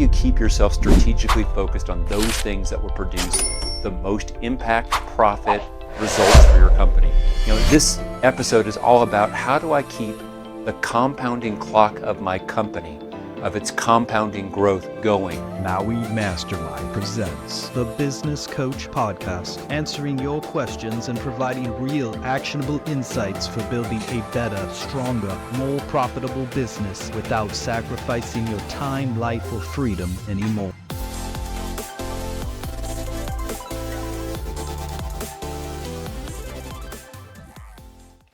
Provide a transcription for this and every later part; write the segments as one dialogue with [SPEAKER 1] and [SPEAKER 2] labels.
[SPEAKER 1] you keep yourself strategically focused on those things that will produce the most impact, profit, results for your company? This episode is all about how do I keep the compounding clock of my company, of its compounding growth going.
[SPEAKER 2] Maui Mastermind presents the Business Coach Podcast, answering your questions and providing real actionable insights for building a better, stronger, more profitable business without sacrificing your time, life, or freedom anymore.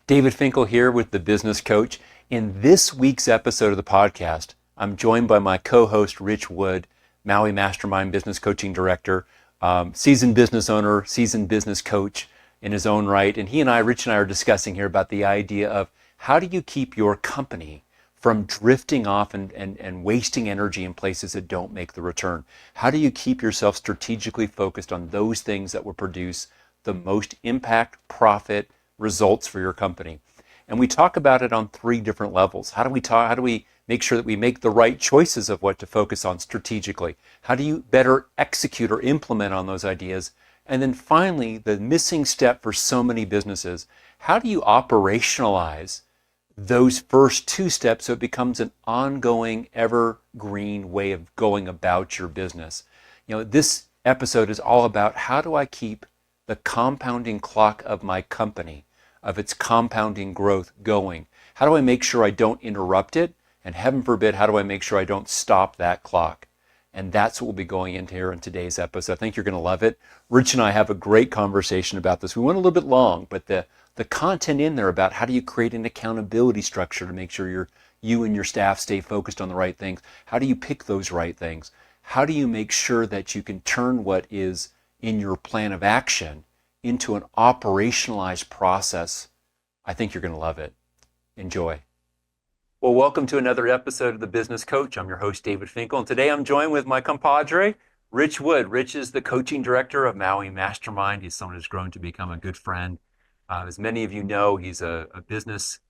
[SPEAKER 1] David Finkel here with The Business Coach. In this week's episode of the podcast, I'm joined by my co-host, Rich Wood, Maui Mastermind Business Coaching Director, seasoned business owner, seasoned business coach in his own right. And Rich and I are discussing here about the idea of how do you keep your company from drifting off and wasting energy in places that don't make the return? How do you keep yourself strategically focused on those things that will produce the most impact, profit, results for your company? And we talk about it on three different levels. How do we make sure that we make the right choices of what to focus on strategically? How do you better execute or implement on those ideas? And then finally, the missing step for so many businesses, how do you operationalize those first two steps so it becomes an ongoing, evergreen way of going about your business? This episode is all about how do I keep the compounding clock of my company, of its compounding growth going? How do I make sure I don't interrupt it? And heaven forbid, how do I make sure I don't stop that clock? And that's what we'll be going into here in today's episode. I think you're going to love it. Rich and I have a great conversation about this. We went a little bit long, but the content in there about how do you create an accountability structure to make sure you and your staff stay focused on the right things? How do you pick those right things? How do you make sure that you can turn what is in your plan of action into an operationalized process? I think you're going to love it. Enjoy. Well, welcome to another episode of The Business Coach. I'm your host, David Finkel, and today I'm joined with my compadre, Rich Wood. Rich is the coaching director of Maui Mastermind. He's someone who's grown to become a good friend. As many of you know, he's a business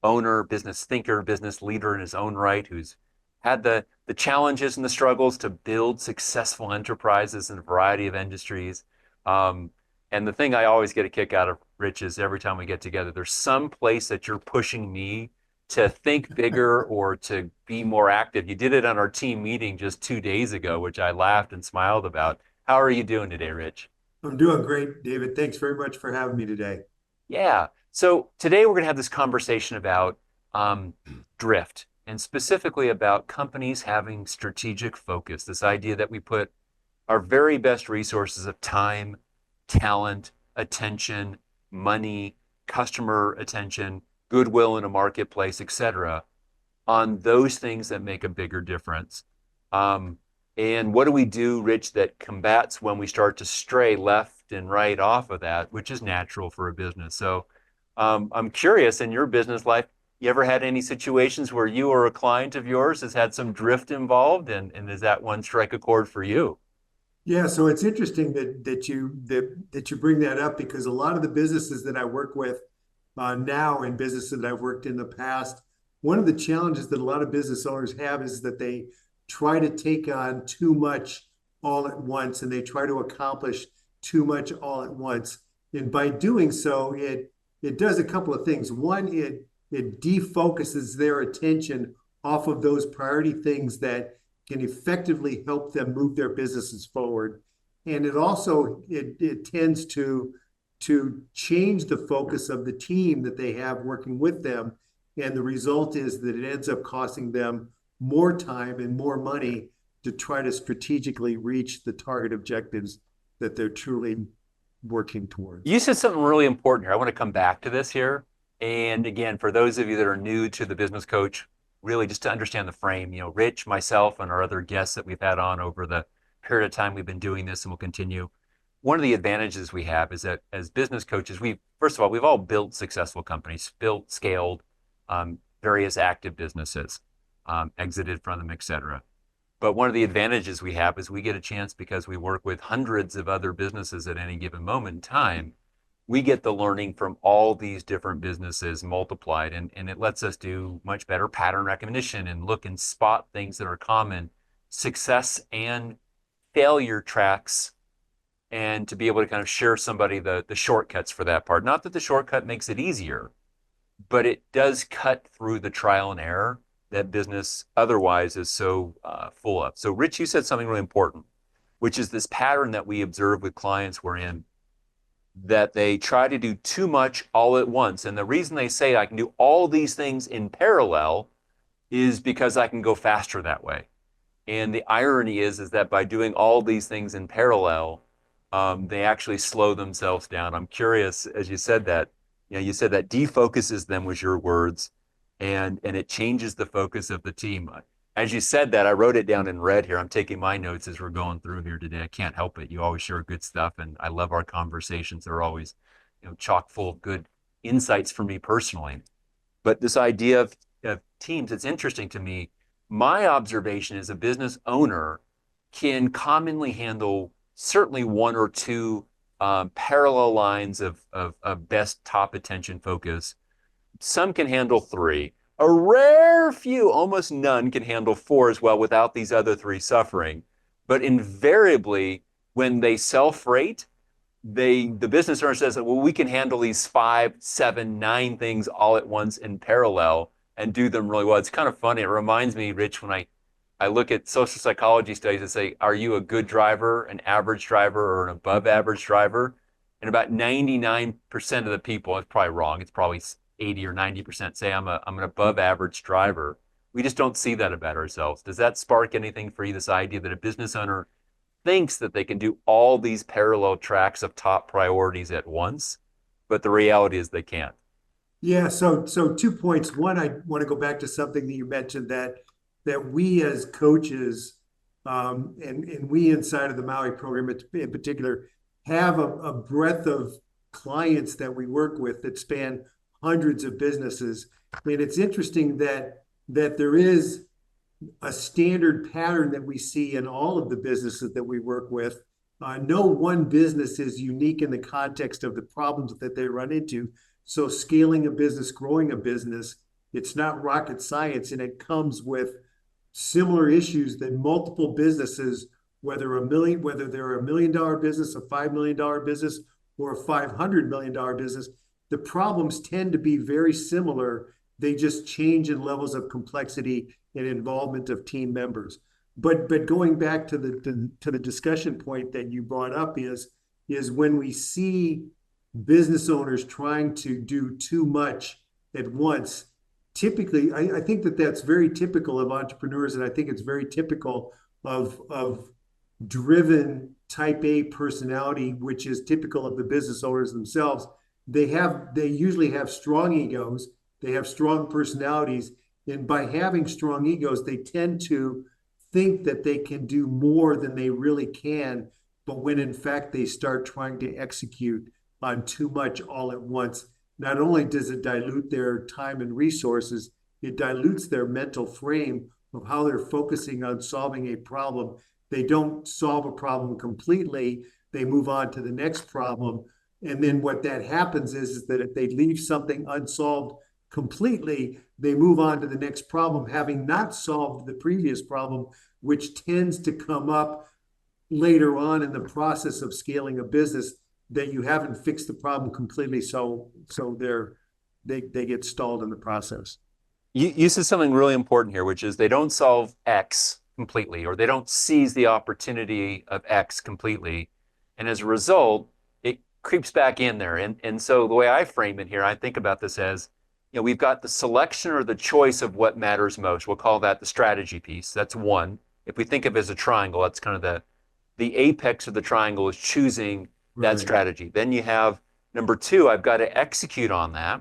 [SPEAKER 1] owner, business thinker, business leader in his own right, who's had the challenges and the struggles to build successful enterprises in a variety of industries. And the thing I always get a kick out of, Rich, is every time we get together, there's some place that you're pushing me to think bigger or to be more active. You did it on our team meeting just 2 days ago, which I laughed and smiled about. How are you doing today, Rich?
[SPEAKER 3] I'm doing great, David. Thanks very much for having me today.
[SPEAKER 1] Yeah. So today we're going to have this conversation about drift, and specifically about companies having strategic focus, this idea that we put our very best resources of time, talent, attention, money, customer attention, goodwill in a marketplace, etc., on those things that make a bigger difference. And what do we do, Rich, that combats when we start to stray left and right off of that, which is natural for a business? So I'm curious, in your business life, you ever had any situations where you or a client of yours has had some drift involved, and does that one strike a chord for you?
[SPEAKER 3] Yeah, so it's interesting that you bring that up, because a lot of the businesses that I work with now and businesses that I've worked in the past, one of the challenges that a lot of business owners have is that they try to take on too much all at once, and they try to accomplish too much all at once. And by doing so, it does a couple of things. One, it defocuses their attention off of those priority things that can effectively help them move their businesses forward. And it also it tends to change the focus of the team that they have working with them. And the result is that it ends up costing them more time and more money to try to strategically reach the target objectives that they're truly working towards.
[SPEAKER 1] You said something really important here. I want to come back to this here. And again, for those of you that are new to the Business Coach, really just to understand the frame, Rich, myself, and our other guests that we've had on over the period of time we've been doing this and will continue. One of the advantages we have is that as business coaches, first of all, we've all built successful companies, built, scaled various active businesses, exited from them, et cetera. But one of the advantages we have is we get a chance, because we work with hundreds of other businesses at any given moment in time, we get the learning from all these different businesses multiplied, and it lets us do much better pattern recognition and look and spot things that are common success and failure tracks, and to be able to kind of share somebody the shortcuts for that part. Not that the shortcut makes it easier, but it does cut through the trial and error that business otherwise is so full of. So Rich, you said something really important, which is this pattern that we observe with clients we're in, that they try to do too much all at once. And the reason they say I can do all these things in parallel is because I can go faster that way. And the irony is that by doing all these things in parallel, they actually slow themselves down. I'm curious, as you said that, you said that defocuses them, was your words, and it changes the focus of the team. As you said that, I wrote it down in red here. I'm taking my notes as we're going through here today. I can't help it. You always share good stuff, and I love our conversations. They're always, chock full of good insights for me personally. But this idea of teams, it's interesting to me. My observation is a business owner can commonly handle certainly one or two parallel lines of best top attention focus. Some can handle three. A rare few, almost none, can handle four as well without these other three suffering. But invariably, when they self-rate, the business owner says, well, we can handle these 5, 7, 9 things all at once in parallel and do them really well. It's kind of funny. It reminds me, Rich, when I look at social psychology studies that say, are you a good driver, an average driver, or an above average driver? And about 99% of the people, it's probably wrong, it's probably 80 or 90% say I'm an above average driver. We just don't see that about ourselves. Does that spark anything for you, this idea that a business owner thinks that they can do all these parallel tracks of top priorities at once, but the reality is they can't?
[SPEAKER 3] Yeah, so 2 points. One, I want to go back to something that you mentioned, that we as coaches, and we inside of the Maui program in particular, have a breadth of clients that we work with that span hundreds of businesses. And it's interesting that there is a standard pattern that we see in all of the businesses that we work with. No one business is unique in the context of the problems that they run into. So scaling a business, growing a business, it's not rocket science, and it comes with similar issues that multiple businesses, whether they're a $1 million business, a $5 million business, or a $500 million business, the problems tend to be very similar. They just change in levels of complexity and involvement of team members. But going back to the discussion point that you brought up is when we see business owners trying to do too much at once, typically, I think that's very typical of entrepreneurs, and I think it's very typical of driven type A personality, which is typical of the business owners themselves. They usually have strong egos, they have strong personalities, and by having strong egos, they tend to think that they can do more than they really can, but when in fact they start trying to execute on too much all at once, not only does it dilute their time and resources, it dilutes their mental frame of how they're focusing on solving a problem. They don't solve a problem completely, they move on to the next problem. And then what that happens is that if they leave something unsolved completely, they move on to the next problem, having not solved the previous problem, which tends to come up later on in the process of scaling a business, that you haven't fixed the problem completely, so they get stalled in the process.
[SPEAKER 1] You said something really important here, which is they don't solve X completely, or they don't seize the opportunity of X completely, and as a result, it creeps back in there. And so the way I frame it here, I think about this as, we've got the selection or the choice of what matters most. We'll call that the strategy piece. That's one. If we think of it as a triangle, that's kind of the apex of the triangle is choosing that strategy. Then you have number 2, I've got to execute on that.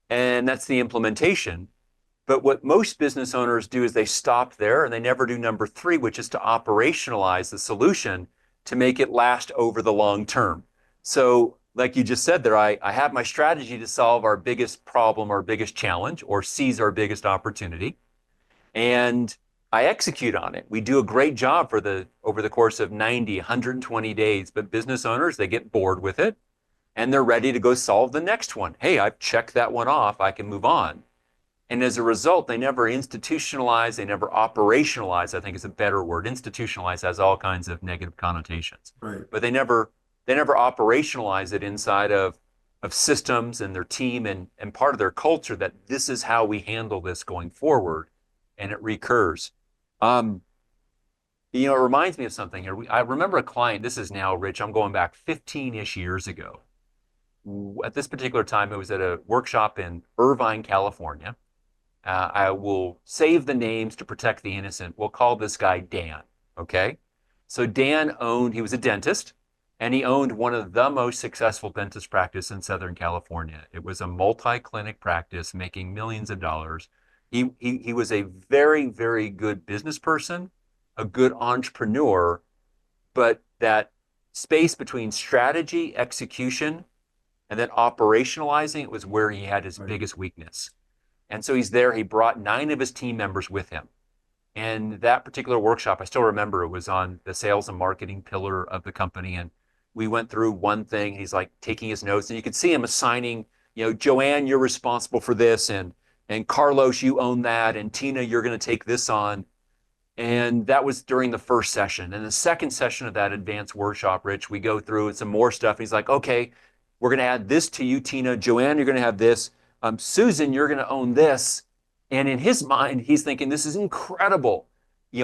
[SPEAKER 1] And that's the implementation. But what most business owners do is they stop there and they never do number 3, which is to operationalize the solution to make it last over the long term. So like you just said there, I have my strategy to solve our biggest problem, our biggest challenge, or seize our biggest opportunity. And I execute on it. We do a great job over the course of 90, 120 days, but business owners, they get bored with it and they're ready to go solve the next one. Hey, I've checked that one off, I can move on. And as a result, they never institutionalize, they never operationalize, I think is a better word. Institutionalize has all kinds of negative connotations.
[SPEAKER 3] Right.
[SPEAKER 1] But they never operationalize it inside of systems and their team and part of their culture that this is how we handle this going forward, and it recurs. It reminds me of something here. I remember a client, this is now, Rich, I'm going back 15-ish years ago. At this particular time, it was at a workshop in Irvine, California. I will save the names to protect the innocent. We'll call this guy Dan, okay? So Dan he was a dentist, and he owned one of the most successful dentist practice in Southern California. It was a multi-clinic practice making millions of dollars. He was a very, very good business person, a good entrepreneur, but that space between strategy, execution, and then operationalizing it was where he had his biggest weakness. And so he's there. He brought 9 of his team members with him. And that particular workshop, I still remember, it was on the sales and marketing pillar of the company. And we went through one thing. He's like taking his notes, and you could see him assigning, Joanne, you're responsible for this, and Carlos, you own that, and Tina, you're going to take this on. And that was during the first session. And the second session of that advanced workshop, Rich, we go through some more stuff. He's like, okay, we're going to add this to you, Tina. Joanne, you're going to have this. Susan, you're going to own this. And in his mind, he's thinking, this is incredible,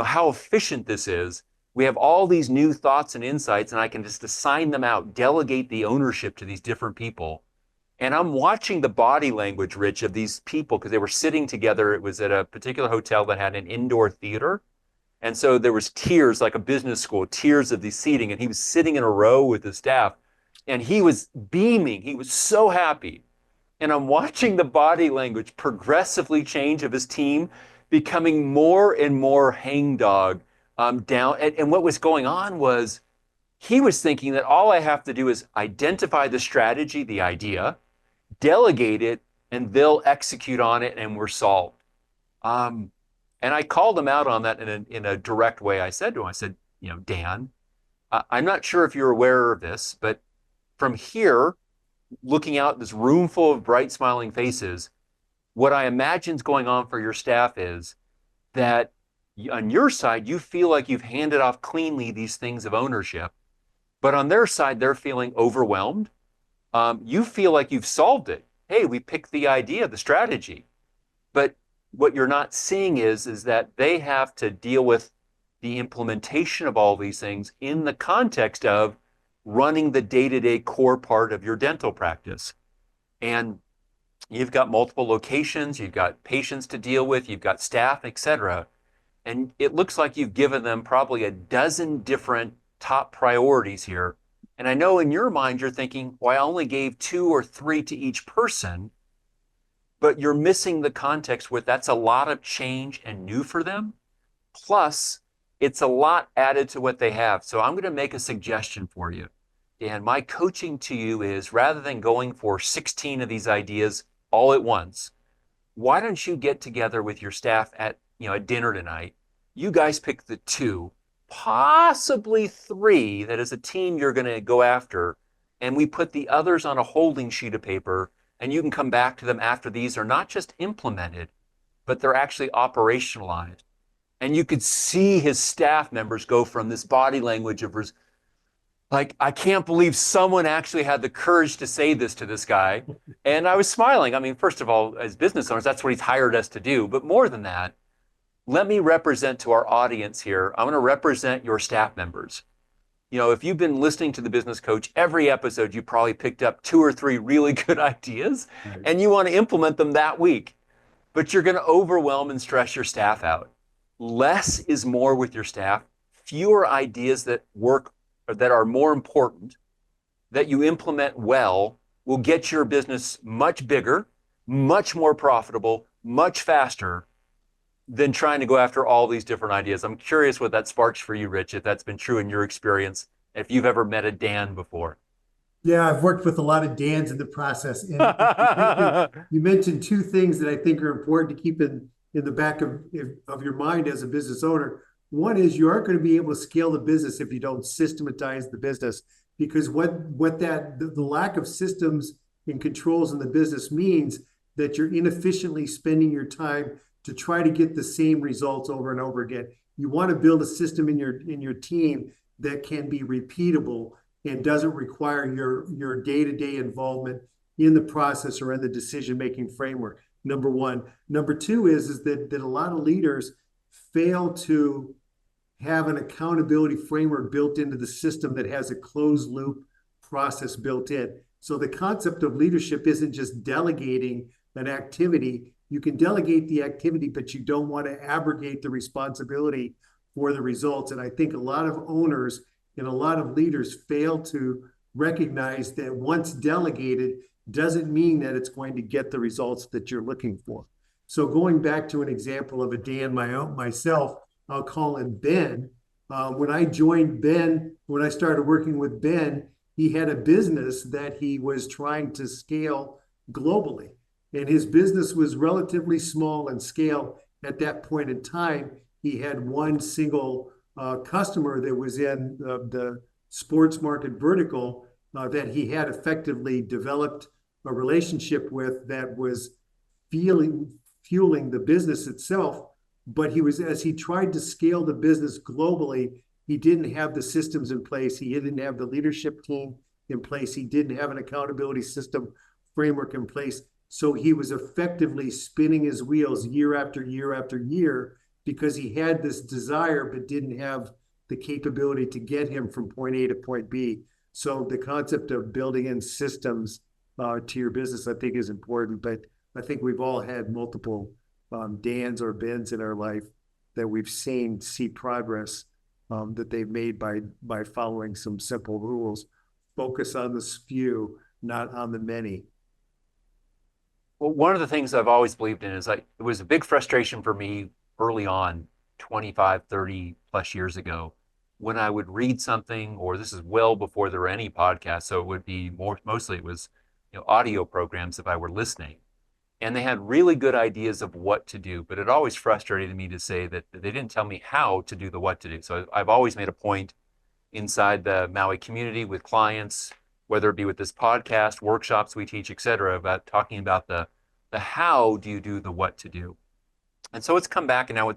[SPEAKER 1] how efficient this is. We have all these new thoughts and insights, and I can just assign them out, delegate the ownership to these different people. And I'm watching the body language, Rich, of these people, because they were sitting together. It was at a particular hotel that had an indoor theater. And so there was tiers, like a business school, tiers of the seating. And he was sitting in a row with the staff, and he was beaming. He was so happy. And I'm watching the body language progressively change of his team, becoming more and more hangdog down. And what was going on was he was thinking that all I have to do is identify the strategy, the idea, delegate it, and they'll execute on it, and we're solved. And I called him out on that in a direct way. I said to him, Dan, I'm not sure if you're aware of this, but from here, looking out this room full of bright smiling faces, what I imagine is going on for your staff is that on your side, you feel like you've handed off cleanly these things of ownership, but on their side, they're feeling overwhelmed. You feel like you've solved it. Hey, we picked the idea, the strategy, but what you're not seeing is that they have to deal with the implementation of all these things in the context of running the day-to-day core part of your dental practice. And you've got multiple locations, you've got patients to deal with, you've got staff, etc. And it looks like you've given them probably a dozen different top priorities here. And I know in your mind, you're thinking, well, I only gave 2 or 3 to each person, but you're missing the context with that's a lot of change and new for them. Plus, it's a lot added to what they have. So I'm going to make a suggestion for you. And my coaching to you is, rather than going for 16 of these ideas all at once, why don't you get together with your staff at dinner tonight? You guys pick the 2, possibly 3 that as a team you're going to go after, and we put the others on a holding sheet of paper, and you can come back to them after these are not just implemented, but they're actually operationalized. And you could see his staff members go from this body language of like, I can't believe someone actually had the courage to say this to this guy. And I was smiling. I mean, first of all, as business owners, that's what he's hired us to do. But more than that, let me represent to our audience here. I'm going to represent your staff members. If you've been listening to The Business Coach, every episode, you probably picked up 2 or 3 really good ideas, right, and you want to implement them that week. But you're going to overwhelm and stress your staff out. Less is more with your staff. Fewer ideas that work or that are more important, that you implement well, will get your business much bigger, much more profitable, much faster than trying to go after all these different ideas. I'm curious what that sparks for you, Rich, if that's been true in your experience, if you've ever met a Dan before.
[SPEAKER 3] Yeah, I've worked with a lot of Dans in the process. And you mentioned 2 things that I think are important to keep in the back of your mind as a business owner. One is you aren't going to be able to scale the business if you don't systematize the business, because the lack of systems and controls in the business means that you're inefficiently spending your time to try to get the same results over and over again. You want to build a system in your team that can be repeatable and doesn't require your day-to-day involvement in the process or in the decision-making framework. Number one. Number two is that a lot of leaders fail to have an accountability framework built into the system that has a closed loop process built in. So the concept of leadership isn't just delegating an activity. You can delegate the activity, but you don't want to abrogate the responsibility for the results. And I think a lot of owners and a lot of leaders fail to recognize that once delegated doesn't mean that it's going to get the results that you're looking for. So going back to an example of a Dan myself, I'll call him Ben. When I started working with Ben, he had a business that he was trying to scale globally. And his business was relatively small in scale at that point in time. He had one single customer that was in the sports market vertical that he had effectively developed a relationship with that was fueling the business itself. But as he tried to scale the business globally, he didn't have the systems in place. He didn't have the leadership team in place. He didn't have an accountability system framework in place. So he was effectively spinning his wheels year after year after year because he had this desire but didn't have the capability to get him from point A to point B. So the concept of building in systems to your business, I think, is important. But I think we've all had multiple Dans or Bens in our life that we've see progress that they've made by following some simple rules. Focus on the few, not on the many.
[SPEAKER 1] Well, one of the things I've always believed in is it was a big frustration for me early on, 25, 30 plus years ago, when I would read something, or this is well before there were any podcasts, so it would be mostly it was audio programs if I were listening. And they had really good ideas of what to do, but it always frustrated me to say that they didn't tell me how to do the what to do. So I've always made a point inside the Maui community with clients, whether it be with this podcast, workshops we teach, et cetera, about talking about the how do you do the what to do. And so it's come back, and now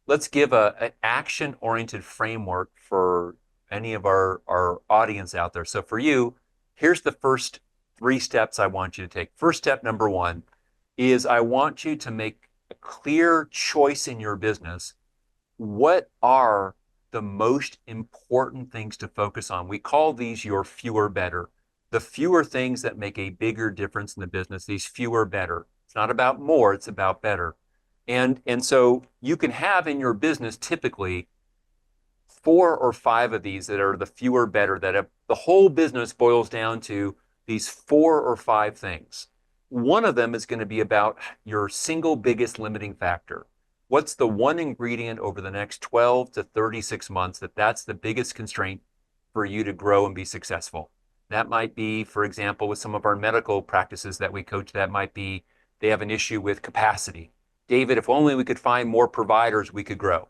[SPEAKER 1] let's give an action-oriented framework for any of our audience out there. So for you, here's the first 3 steps I want you to take. First step, number 1, is I want you to make a clear choice in your business. What are the most important things to focus on? We call these your fewer better. The fewer things that make a bigger difference in the business, these fewer better. It's not about more, it's about better. And so you can have in your business typically 4 or 5 of these that are the fewer better, that the whole business boils down to these 4 or 5 things. One of them is going to be about your single biggest limiting factor. What's the one ingredient over the next 12 to 36 months that's the biggest constraint for you to grow and be successful? That might be, for example, with some of our medical practices that we coach, that might be they have an issue with capacity. David, if only we could find more providers, we could grow.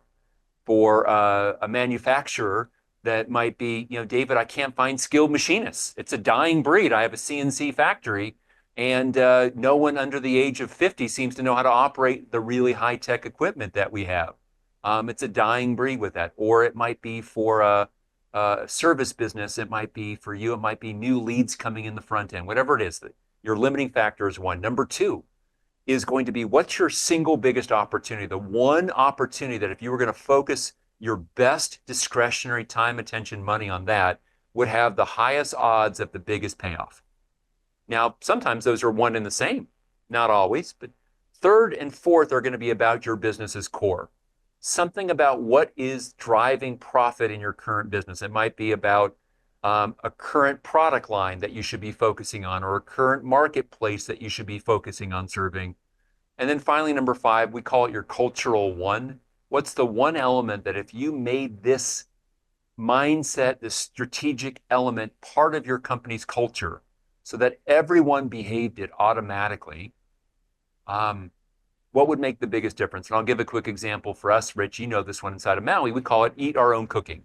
[SPEAKER 1] For a manufacturer, that might be, David, I can't find skilled machinists. It's a dying breed. I have a CNC factory, and no one under the age of 50 seems to know how to operate the really high-tech equipment that we have. It's a dying breed with that. Or it might be for a service business. It might be for you. It might be new leads coming in the front end. Whatever it is, your limiting factor is one. Number 2 is going to be, what's your single biggest opportunity? The one opportunity that if you were going to focus your best discretionary time, attention, money on that, would have the highest odds of the biggest payoff. Now, sometimes those are one and the same, not always, but 3rd and 4th are going to be about your business's core. Something about what is driving profit in your current business. It might be about a current product line that you should be focusing on, or a current marketplace that you should be focusing on serving. And then finally, number 5, we call it your cultural one. What's the one element that if you made this mindset, this strategic element, part of your company's culture, so that everyone behaved it automatically, what would make the biggest difference? And I'll give a quick example for us, Rich. You know this one inside of Maui. We call it eat our own cooking,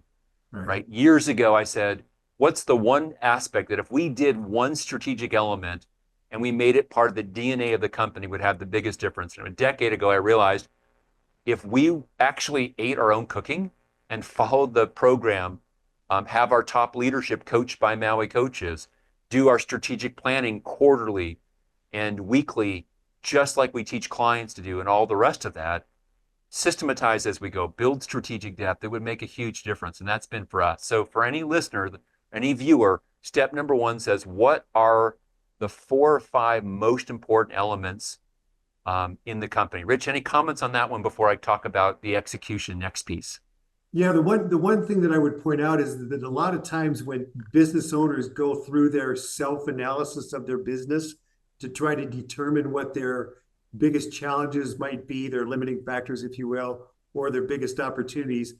[SPEAKER 1] right? Years ago, I said, what's the one aspect that if we did one strategic element, and we made it part of the DNA of the company would have the biggest difference. And a decade ago, I realized if we actually ate our own cooking and followed the program, have our top leadership coached by Maui coaches, do our strategic planning quarterly and weekly, just like we teach clients to do, and all the rest of that, systematize as we go, build strategic depth, it would make a huge difference. And that's been for us. So for any listener, any viewer, step number one says, what are the 4 or 5 most important elements in the company? Rich, any comments on that one before I talk about the execution next piece?
[SPEAKER 3] Yeah, the one thing that I would point out is that a lot of times when business owners go through their self-analysis of their business to try to determine what their biggest challenges might be, their limiting factors, if you will, or their biggest opportunities,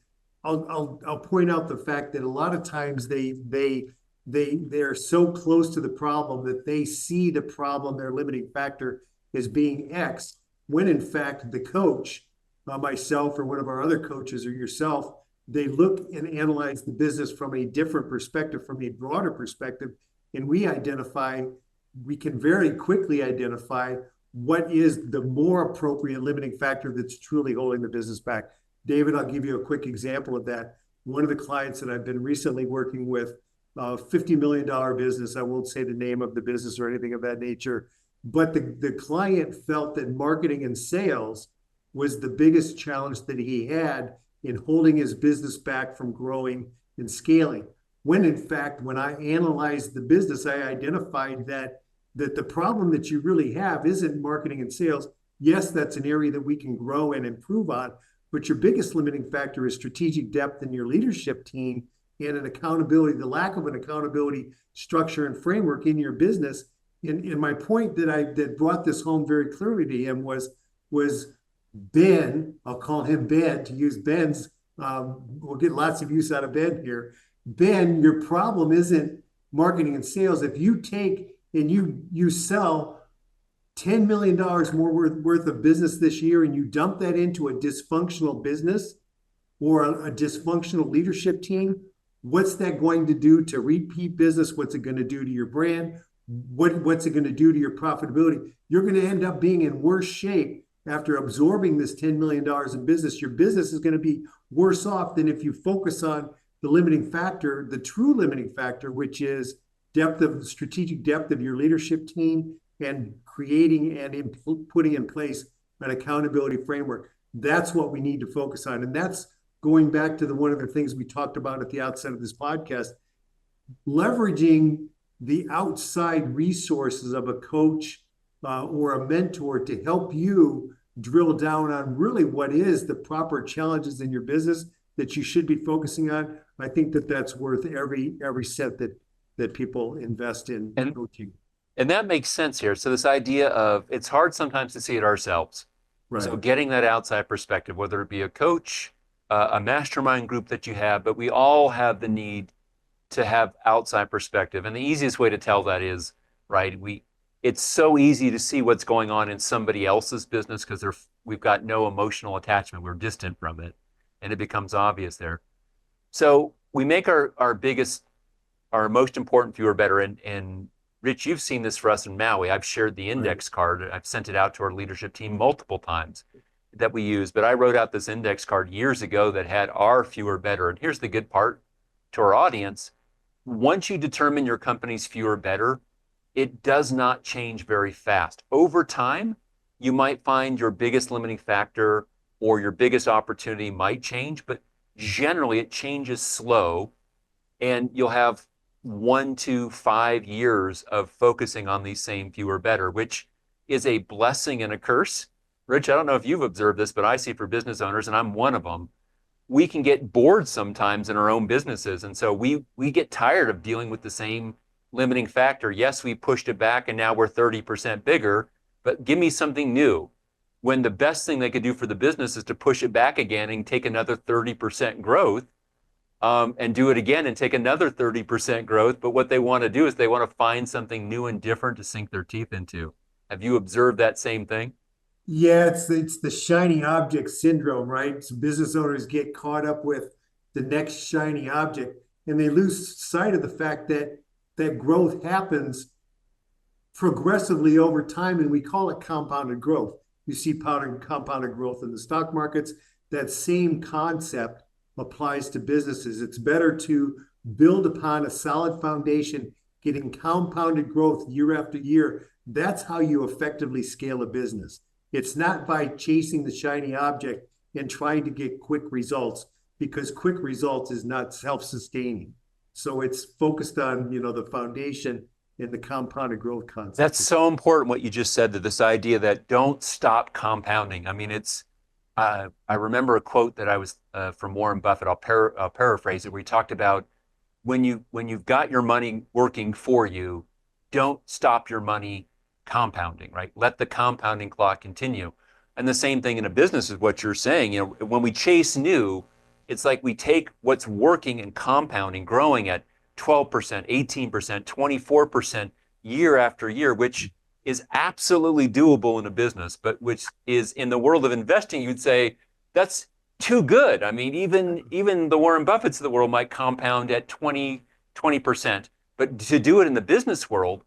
[SPEAKER 3] I'll point out the fact that a lot of times they're so close to the problem that they see the problem, their limiting factor, as being X, when in fact the coach, myself or one of our other coaches or yourself, they look and analyze the business from a different perspective, from a broader perspective, and we can very quickly identify what is the more appropriate limiting factor that's truly holding the business back. David, I'll give you a quick example of that. One of the clients that I've been recently working with, $50 million business, I won't say the name of the business or anything of that nature, but the client felt that marketing and sales was the biggest challenge that he had in holding his business back from growing and scaling. When in fact, when I analyzed the business, I identified that the problem that you really have isn't marketing and sales. Yes, that's an area that we can grow and improve on, but your biggest limiting factor is strategic depth in your leadership team and an accountability, the lack of an accountability structure and framework in your business. And my point that brought this home very clearly to him was Ben, I'll call him Ben to use Ben's, we'll get lots of use out of Ben here. Ben, your problem isn't marketing and sales. If you take and you sell $10 million more worth of business this year and you dump that into a dysfunctional business or a dysfunctional leadership team, what's that going to do to repeat business? What's it going to do to your brand? What's it going to do to your profitability? You're going to end up being in worse shape after absorbing this $10 million in business. Your business is going to be worse off than if you focus on the limiting factor, the true limiting factor, which is strategic depth of your leadership team and creating and putting in place an accountability framework. That's what we need to focus on. And that's going back to one of the things we talked about at the outset of this podcast, leveraging the outside resources of a coach or a mentor to help you drill down on really what is the proper challenges in your business that you should be focusing on. I think that's worth every cent that people invest in coaching.
[SPEAKER 1] And that makes sense here. So this idea of it's hard sometimes to see it ourselves.
[SPEAKER 3] Right.
[SPEAKER 1] So getting that outside perspective, whether it be a coach, a mastermind group that you have, but we all have the need to have outside perspective. And the easiest way to tell that is, right, it's so easy to see what's going on in somebody else's business because we've got no emotional attachment. We're distant from it. And it becomes obvious there. So we make our most important fewer better. And Rich, you've seen this for us in Maui. I've shared the index card. I've sent it out to our leadership team multiple times that we use. But I wrote out this index card years ago that had our fewer better. And here's the good part to our audience. Once you determine your company's fewer better, it does not change very fast. Over time, you might find your biggest limiting factor or your biggest opportunity might change, but generally it changes slow, and you'll have 1 to 5 years of focusing on these same fewer better, which is a blessing and a curse. Rich, I don't know if you've observed this, but I see for business owners, and I'm one of them, we can get bored sometimes in our own businesses. And so we get tired of dealing with the same limiting factor. Yes, we pushed it back and now we're 30% bigger, but give me something new. When the best thing they could do for the business is to push it back again and take another 30% growth and do it again and take another 30% growth. But what they want to do is they want to find something new and different to sink their teeth into. Have you observed that same thing?
[SPEAKER 3] Yeah, it's the shiny object syndrome, right? So business owners get caught up with the next shiny object and they lose sight of the fact that growth happens progressively over time, and we call it compounded growth. You see compounded growth in the stock markets. That same concept applies to businesses. It's better to build upon a solid foundation, getting compounded growth year after year. That's how you effectively scale a business. It's not by chasing the shiny object and trying to get quick results, because quick results is not self-sustaining. So it's focused on, the foundation and the compounded growth concept.
[SPEAKER 1] That's so important what you just said, that this idea that don't stop compounding. I mean, I remember a quote that I was from Warren Buffett. I'll paraphrase it, where he talked about when you've got your money working for you, don't stop your money compounding, right? Let the compounding clock continue. And the same thing in a business is what you're saying. When we chase new, it's like we take what's working and compounding, growing at 12%, 18%, 24% year after year, which is absolutely doable in a business, but which is in the world of investing, you'd say that's too good. I mean, even the Warren Buffetts of the world might compound at 20%, but to do it in the business world,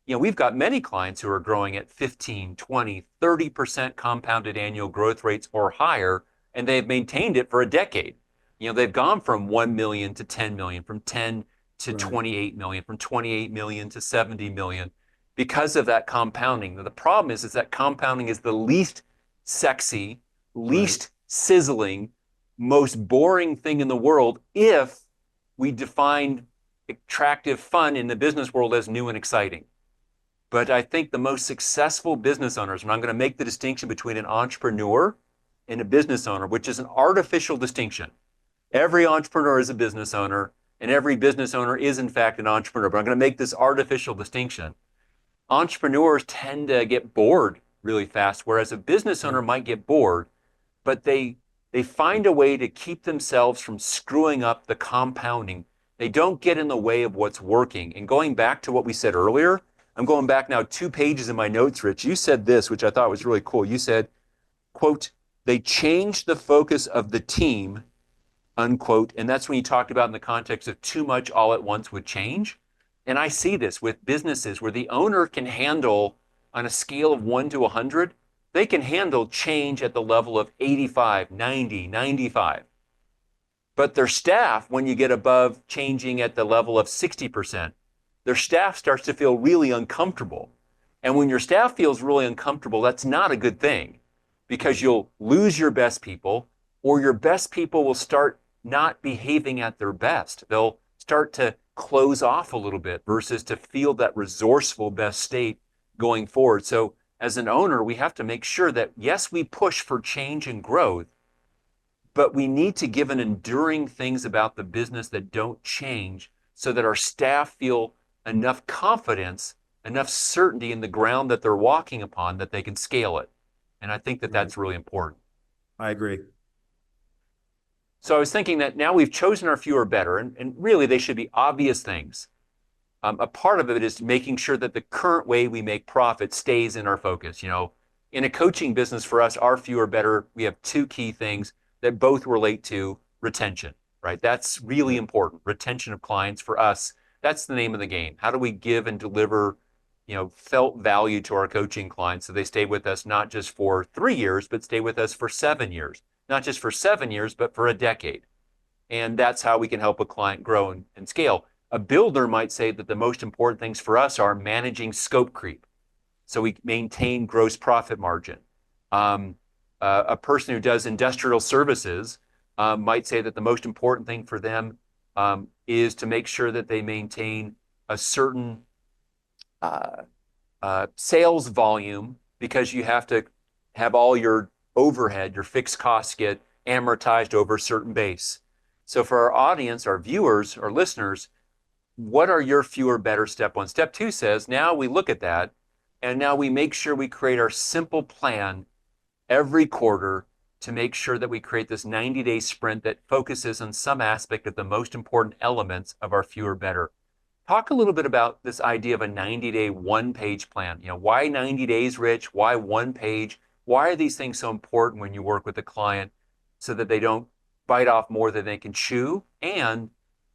[SPEAKER 1] we've got many clients who are growing at 15, 20, 30% compounded annual growth rates or higher, and they've maintained it for a decade. They've gone from 1 million to 10 million, from 10 to 28 million, from 28 million to 70 million, because of that compounding. The problem is that compounding is the least sexy, least sizzling, most boring thing in the world if we define attractive fun in the business world as new and exciting. But I think the most successful business owners, and I'm going to make the distinction between an entrepreneur and a business owner, which is an artificial distinction. Every entrepreneur is a business owner, and every business owner is in fact an entrepreneur, but I'm going to make this artificial distinction. Entrepreneurs tend to get bored really fast, whereas a business owner might get bored, but they find a way to keep themselves from screwing up the compounding. They don't get in the way of what's working. And going back to what we said earlier, I'm going back now 2 pages in my notes, Rich. You said this, which I thought was really cool. You said, quote, they changed the focus of the team, unquote. And that's when you talked about in the context of too much all at once would change. And I see this with businesses where the owner can handle, on a scale of 1 to 100, they can handle change at the level of 85, 90, 95. But their staff, when you get above changing at the level of 60%, their staff starts to feel really uncomfortable. And when your staff feels really uncomfortable, that's not a good thing, because you'll lose your best people, or your best people will start not behaving at their best. They'll start to close off a little bit versus to feel that resourceful best state going forward. So as an owner, we have to make sure that, yes, we push for change and growth, but we need to give an enduring things about the business that don't change, so that our staff feel enough confidence, enough certainty in the ground that they're walking upon, that they can scale it. And I think that that's really important.
[SPEAKER 3] I agree.
[SPEAKER 1] So I was thinking that now we've chosen our fewer better, and really they should be obvious things. A part of it is making sure that the current way we make profit stays in our focus. In a coaching business for us, our fewer better, we have 2 key things that both relate to retention, right? That's really important. Retention of clients for us, that's the name of the game. How do we give and deliver, felt value to our coaching clients so they stay with us not just for 3 years, but stay with us for 7 years. Not just for 7 years, but for a decade. And that's how we can help a client grow and scale. A builder might say that the most important things for us are managing scope creep, so we maintain gross profit margin. A person who does industrial services might say that the most important thing for them is to make sure that they maintain a certain sales volume, because you have to have all your overhead, your fixed costs get amortized over a certain base. So for our audience, our viewers, our listeners, what are your fewer better step 1? Step 2 says, now we look at that, and now we make sure we create our simple plan every quarter to make sure that we create this 90-day sprint that focuses on some aspect of the most important elements of our fewer better. Talk a little bit about this idea of a 90-day, 1-page plan. Why 90 days, Rich? Why 1 page? Why are these things so important when you work with a client, so that they don't bite off more than they can chew, and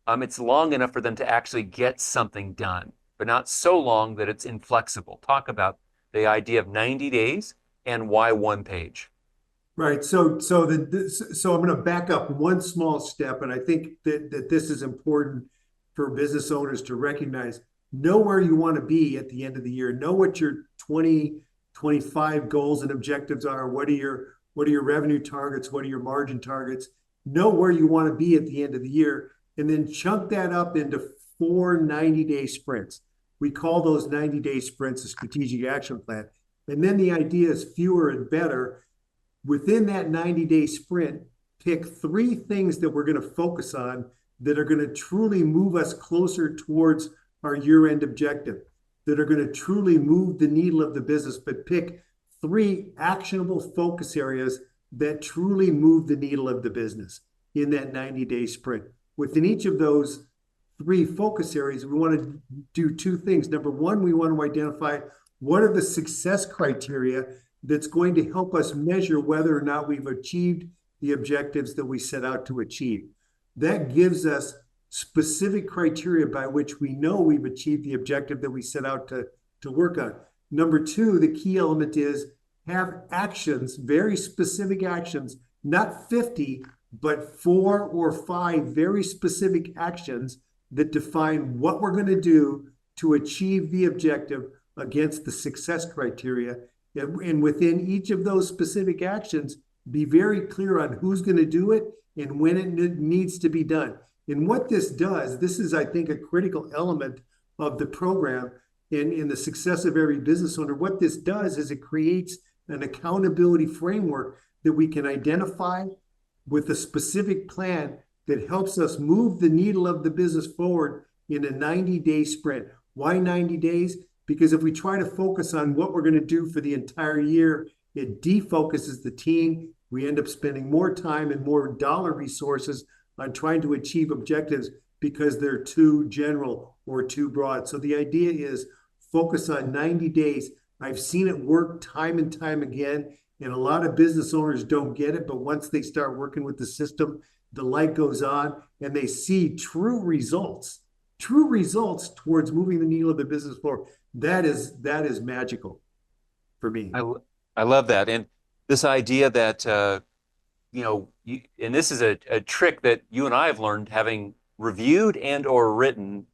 [SPEAKER 1] it's long enough for them to actually get something done? but not so long that it's inflexible. Talk about the idea of 90 days and why one page.
[SPEAKER 3] Right. So I'm going to back up one small step, and I think that this is important for business owners to recognize. Know where you want to be at the end of the year. Know what your 2025 goals and objectives are. What are your revenue targets? What are your margin targets? Know where you want to be at the end of the year, and then chunk that up into 4 90-day sprints. We call those 90-day sprints a strategic action plan. And then the idea is fewer and better. Within that 90-day sprint, pick 3 things that we're going to focus on that are going to truly move us closer towards our year-end objective, that are going to truly move the needle of the business, but pick 3 actionable focus areas that truly move the needle of the business in that 90-day sprint. Within each of those 3 focus areas, we want to do 2 things. Number one, we want to identify what are the success criteria that's going to help us measure whether or not we've achieved the objectives that we set out to achieve. That gives us specific criteria by which we know we've achieved the objective that we set out to work on. Number 2, the key element is have actions, very specific actions, not 50, but 4 or 5 very specific actions that define what we're going to do to achieve the objective against the success criteria. And within each of those specific actions, be very clear on who's going to do it and when it needs to be done. And what this does, this is, I think, a critical element of the program in the success of every business owner. What this does is it creates an accountability framework that we can identify with a specific plan that helps us move the needle of the business forward in a 90-day sprint. Why 90 days? Because if we try to focus on what we're going to do for the entire year, it defocuses the team. We end up spending more time and more dollar resources on trying to achieve objectives because they're too general or too broad. So the idea is focus on 90 days. I've seen it work time and time again, and a lot of business owners don't get it, but once they start working with the system, the light goes on and they see true results towards moving the needle of the business forward. That is magical for me.
[SPEAKER 1] I love that. And this idea that, and this is a trick that you and I have learned having reviewed and or written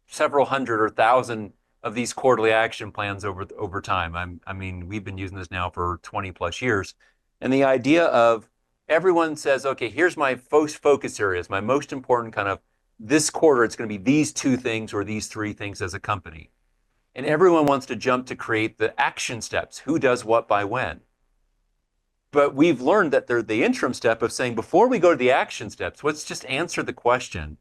[SPEAKER 1] several hundred or thousand of these quarterly action plans over time. I mean, we've been using this now for 20 plus years. And the idea of everyone says, okay, here's my focus areas, my most important kind of this quarter, it's going to be these 2 things or these 3 things as a company. And everyone wants to jump to create the action steps. Who does what by when? But we've learned that they're the interim step of saying, before we go to the action steps, let's just answer the question.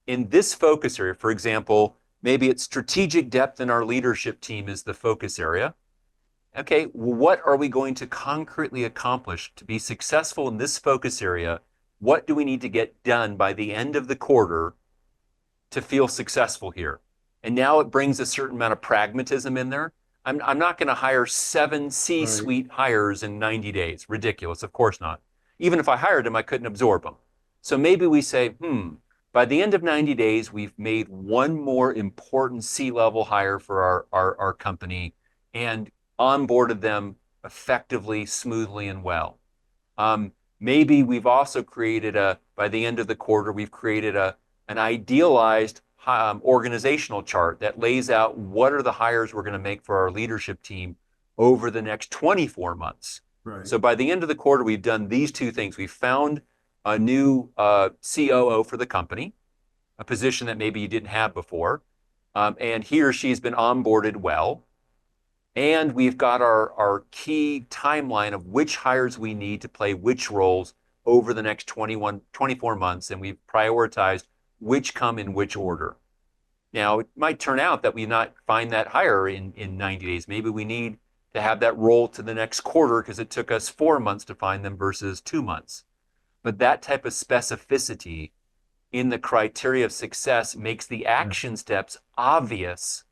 [SPEAKER 1] In this focus area, for example, maybe it's strategic depth in our leadership team is the focus area. Okay, what are we going to concretely accomplish to be successful in this focus area? What do we need to get done by the end of the quarter to feel successful here? And now it brings a certain amount of pragmatism in there. I'm not going to hire 7 C-suite hires in 90 days. Ridiculous. Of course not. Even if I hired them, I couldn't absorb them. So maybe we say, by the end of 90 days, we've made one more important C-level hire for our company and onboarded them effectively, smoothly, and well. Maybe we've also created by the end of the quarter, we've created an idealized organizational chart that lays out what are the hires we're going to make for our leadership team over the next 24 months. Right. So by the end of the quarter, we've done these 2 things. We've found a new COO for the company, a position that maybe you didn't have before, and he or she has been onboarded well. And we've got our key timeline of which hires we need to play which roles over the next 24 months, and we've prioritized which come in which order. Now, it might turn out that we not find that hire in 90 days. Maybe we need to have that roll to the next quarter because it took us 4 months to find them versus 2 months. But that type of specificity in the criteria of success makes the action steps obvious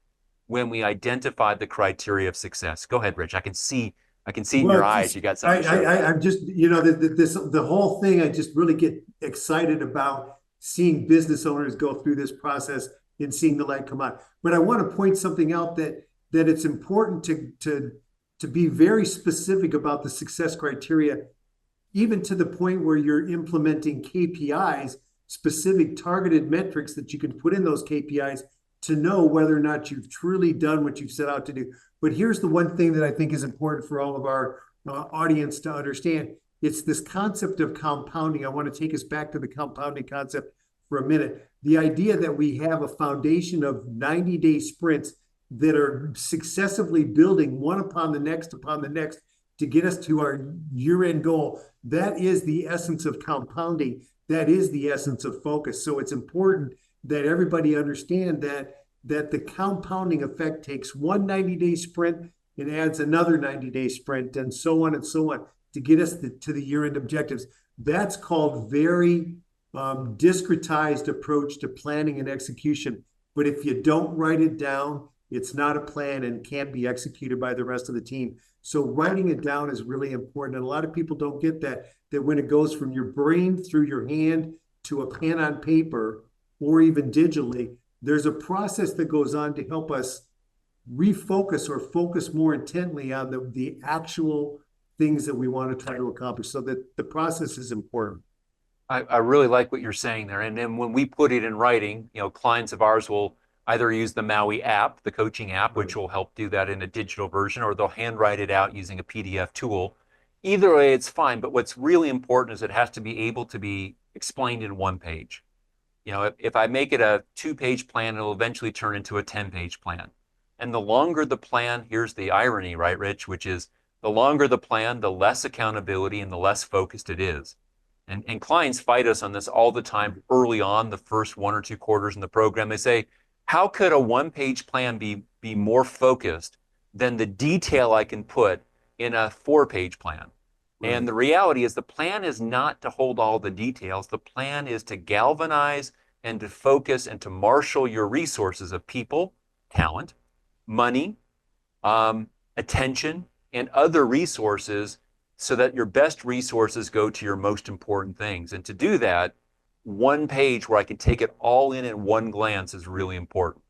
[SPEAKER 1] when we identify the criteria of success. Go ahead, Rich. I can see in your eyes you got something.
[SPEAKER 3] I'm just, the whole thing, I just really get excited about seeing business owners go through this process in seeing the light come on. But I want to point something out that it's important to be very specific about the success criteria, even to the point where you're implementing KPIs, specific targeted metrics that you can put in those KPIs to know whether or not you've truly done what you've set out to do. But here's the one thing that I think is important for all of our audience to understand. It's this concept of compounding. I want to take us back to the compounding concept for a minute. The idea that we have a foundation of 90-day sprints that are successively building one upon the next to get us to our year-end goal. That is the essence of compounding. That is the essence of focus. So it's important that everybody understand that the compounding effect takes one 90-day sprint and adds another 90-day sprint, and so on to get us to the year-end objectives. That's called very discretized approach to planning and execution. But if you don't write it down, it's not a plan and can't be executed by the rest of the team. So writing it down is really important. And a lot of people don't get that when it goes from your brain through your hand to a pen on paper or even digitally, there's a process that goes on to help us refocus or focus more intently on the actual things that we want to try to accomplish. So that the process is important.
[SPEAKER 1] I really like what you're saying there. And then when we put it in writing, clients of ours will either use the Maui app, the coaching app, which will help do that in a digital version, or they'll handwrite it out using a PDF tool. Either way, it's fine. But what's really important is it has to be able to be explained in one page. If I make it a 2-page plan, it'll eventually turn into a 10-page plan. And the longer the plan, here's the irony, right, Rich, which is the longer the plan, the less accountability and the less focused it is. And clients fight us on this all the time early on, the first 1 or 2 quarters in the program. They say, how could a 1-page plan be more focused than the detail I can put in a 4-page plan? Right. And the reality is the plan is not to hold all the details. The plan is to galvanize and to focus and to marshal your resources of people, talent, money, attention, and other resources so that your best resources go to your most important things. And to do that, 1 page where I can take it all in one glance is really important.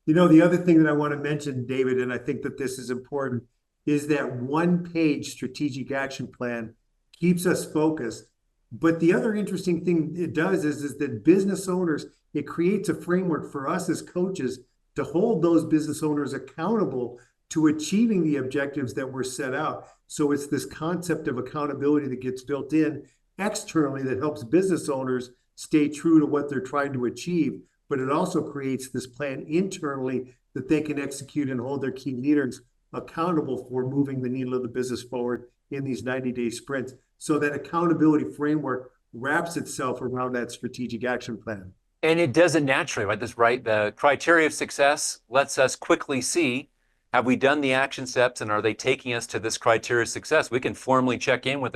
[SPEAKER 3] The other thing that I want to mention, David, and I think that this is important, is that 1-page strategic action plan keeps us focused. But the other interesting thing it does is that business owners, it creates a framework for us as coaches to hold those business owners accountable to achieving the objectives that were set out. So it's this concept of accountability that gets built in externally that helps business owners stay true to what they're trying to achieve. But it also creates this plan internally that they can execute and hold their key leaders accountable for moving the needle of the business forward in these 90-day sprints. So that accountability framework wraps itself around that strategic action plan.
[SPEAKER 1] And it does it naturally, right? The criteria of success lets us quickly see, have we done the action steps and are they taking us to this criteria of success? We can formally check in with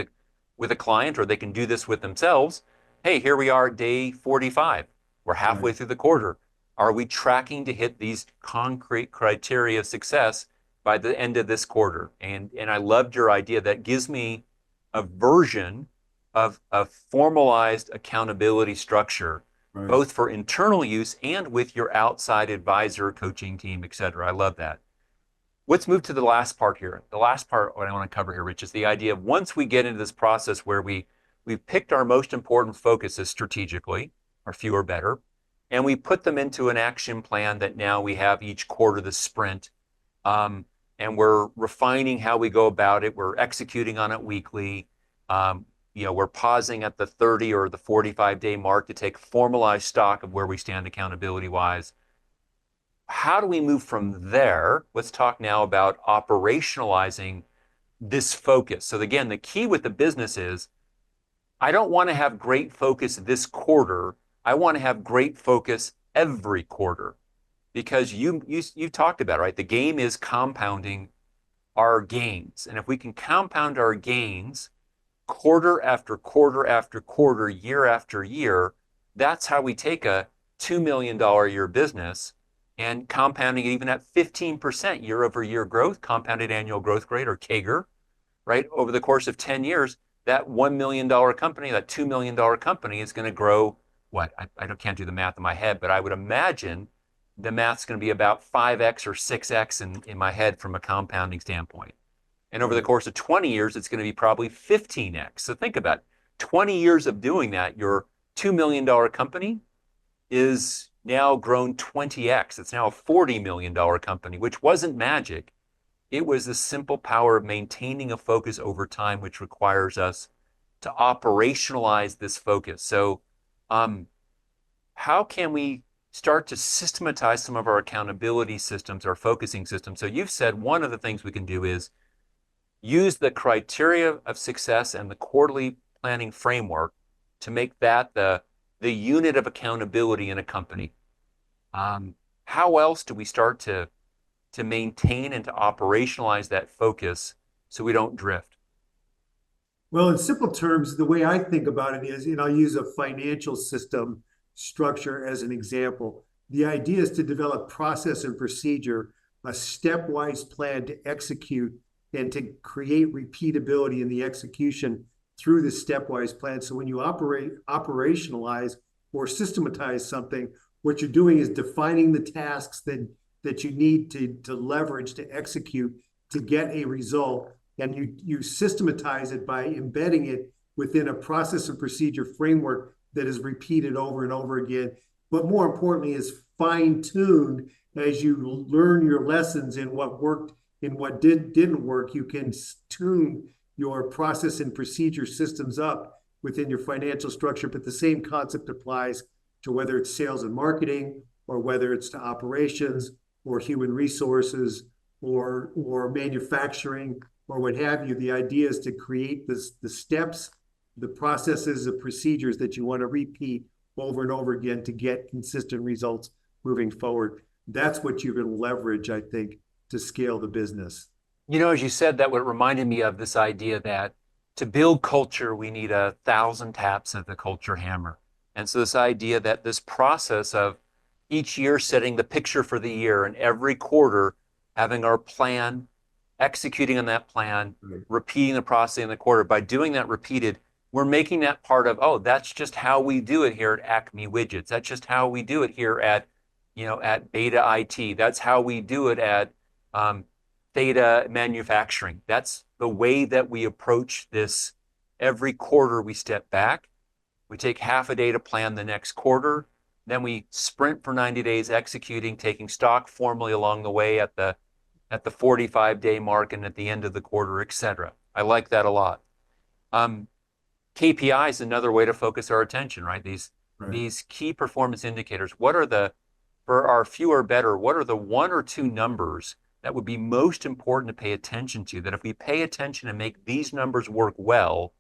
[SPEAKER 1] a client, or they can do this with themselves. Hey, here we are at day 45. We're halfway through the quarter. Are we tracking to hit these concrete criteria of success by the end of this quarter? And I loved your idea. That gives me a version of a formalized accountability structure, both for internal use and with your outside advisor, coaching team, et cetera. I love that. Let's move to the last part here. The last part what I want to cover here, Rich, is the idea of once we get into this process where we've picked our most important focuses strategically, or fewer better, and we put them into an action plan that now we have each quarter, the sprint, and we're refining how we go about it. We're executing on it weekly. We're pausing at the 30 or the 45-day mark to take formalized stock of where we stand accountability-wise. How do we move from there? Let's talk now about operationalizing this focus. So again, the key with the business is, I don't want to have great focus this quarter. I want to have great focus every quarter, because you talked about it, right? The game is compounding our gains. And if we can compound our gains quarter after quarter after quarter, year after year, that's how we take a $2 million a year business and compounding it even at 15% year over year growth, compounded annual growth rate, or CAGR, right? Over the course of 10 years, that $1 million company, that $2 million company is going to grow can't do the math in my head, but I would imagine the math's going to be about 5x or 6x in my head from a compounding standpoint. And over the course of 20 years, it's going to be probably 15x. So think about it. 20 years of doing that, your $2 million company is now grown 20x. It's now a $40 million company, which wasn't magic. It was the simple power of maintaining a focus over time, which requires us to operationalize this focus. So how can we start to systematize some of our accountability systems, our focusing systems? So you've said one of the things we can do is use the criteria of success and the quarterly planning framework to make that the unit of accountability in a company. How else do we start to maintain and to operationalize that focus so we don't drift?
[SPEAKER 3] Well, in simple terms, the way I think about it is, I'll use a financial system structure as an example. The idea is to develop process and procedure, a stepwise plan to execute and to create repeatability in the execution through the stepwise plan. So when you operationalize or systematize something, what you're doing is defining the tasks that you need to leverage to execute to get a result. And you systematize it by embedding it within a process and procedure framework that is repeated over and over again. But more importantly, is fine-tuned as you learn your lessons in what worked and what didn't work. You can tune your process and procedure systems up within your financial structure. But the same concept applies to whether it's sales and marketing, or whether it's to operations or human resources or manufacturing or what have you. The idea is to create the steps, the processes, the procedures that you want to repeat over and over again to get consistent results moving forward. That's what you can leverage, I think, to scale the business.
[SPEAKER 1] As you said, that what reminded me of this idea that to build culture, we need 1,000 taps of the culture hammer. And so this idea that this process of each year setting the picture for the year and every quarter having our plan, executing on that plan, repeating the process in the quarter. By doing that repeated, we're making that part of, that's just how we do it here at Acme Widgets. That's just how we do it here at Beta IT. That's how we do it at Theta Manufacturing. That's the way that we approach this. Every quarter we step back, we take half a day to plan the next quarter, then we sprint for 90 days executing, taking stock formally along the way at the 45-day mark and at the end of the quarter, etc. I like that a lot. KPI is another way to focus our attention, right? These key performance indicators. For our fewer better, what are the 1 or 2 numbers that would be most important to pay attention to, that if we pay attention and make these numbers work well,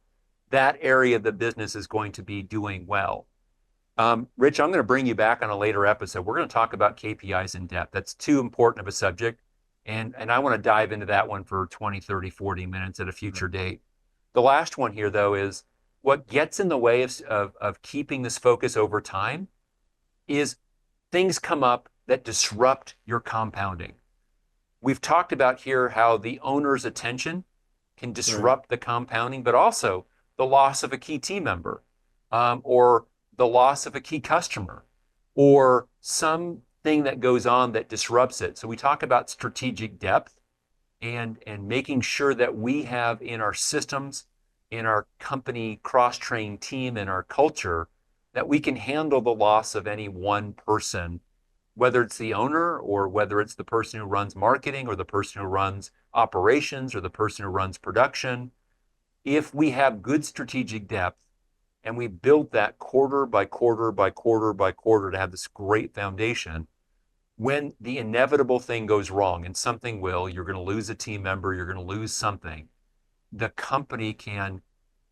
[SPEAKER 1] that area of the business is going to be doing well? Rich, I'm going to bring you back on a later episode. We're going to talk about KPIs in depth. That's too important of a subject. And I want to dive into that one for 20, 30, 40 minutes at a future date. The last one here, though, is what gets in the way of keeping this focus over time is things come up that disrupt your compounding. We've talked about here how the owner's attention can disrupt the compounding, but also the loss of a key team member, or the loss of a key customer, or something that goes on that disrupts it. So we talk about strategic depth and making sure that we have in our systems, in our company cross-trained team, in our culture, that we can handle the loss of any one person, whether it's the owner or whether it's the person who runs marketing or the person who runs operations or the person who runs production. If we have good strategic depth and we build that quarter by quarter by quarter by quarter to have this great foundation, when the inevitable thing goes wrong, and something will, you're going to lose a team member, you're going to lose something, the company can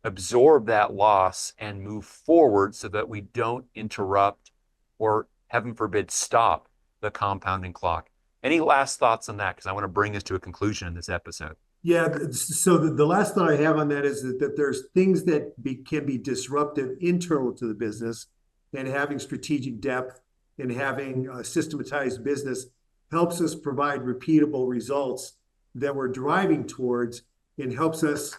[SPEAKER 1] absorb that loss and move forward so that we don't interrupt or, heaven forbid, stop the compounding clock. Any last thoughts on that? Because I want to bring us to a conclusion in this episode.
[SPEAKER 3] Yeah, so the last thought I have on that is that there's things that can be disruptive internal to the business, and having strategic depth and having a systematized business helps us provide repeatable results that we're driving towards, and helps us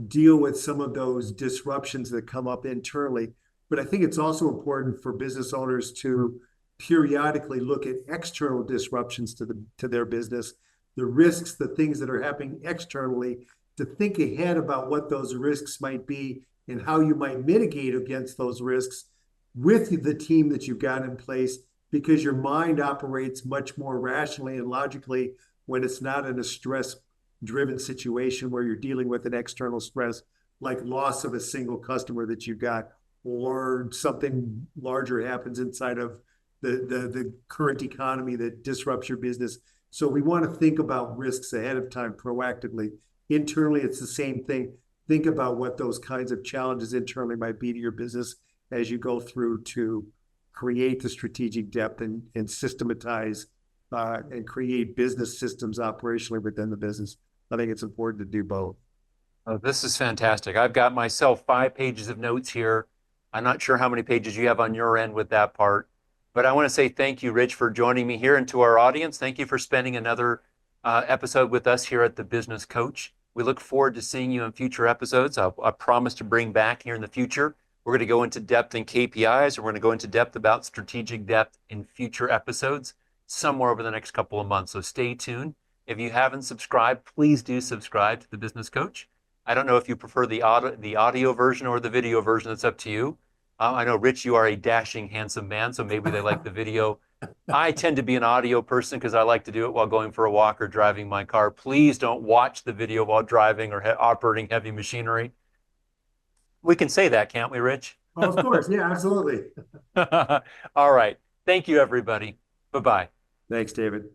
[SPEAKER 3] deal with some of those disruptions that come up internally. But I think it's also important for business owners to periodically look at external disruptions to their business, the risks, the things that are happening externally, to think ahead about what those risks might be and how you might mitigate against those risks with the team that you've got in place, because your mind operates much more rationally and logically when it's not in a stress-driven situation where you're dealing with an external stress like loss of a single customer that you've got, or something larger happens inside of the current economy that disrupts your business. So we want to think about risks ahead of time proactively. Internally, it's the same thing. Think about what those kinds of challenges internally might be to your business as you go through to create the strategic depth and systematize and create business systems operationally within the business. I think it's important to do both.
[SPEAKER 1] Oh, this is fantastic. I've got myself 5 pages of notes here. I'm not sure how many pages you have on your end with that part, but I want to say thank you, Rich, for joining me here, and to our audience, thank you for spending another episode with us here at The Business Coach. We look forward to seeing you in future episodes. I promise to bring back here in the future. We're going to go into depth in KPIs, and we're going to go into depth about strategic depth in future episodes somewhere over the next couple of months. So stay tuned. If you haven't subscribed, please do subscribe to The Business Coach. I don't know if you prefer the audio version or the video version. It's up to you. I know, Rich, you are a dashing, handsome man, so maybe they like the video. I tend to be an audio person because I like to do it while going for a walk or driving my car. Please don't watch the video while driving or operating heavy machinery. We can say that, can't we, Rich?
[SPEAKER 3] Oh, of course. Yeah, absolutely.
[SPEAKER 1] All right. Thank you, everybody. Bye-bye.
[SPEAKER 3] Thanks, David.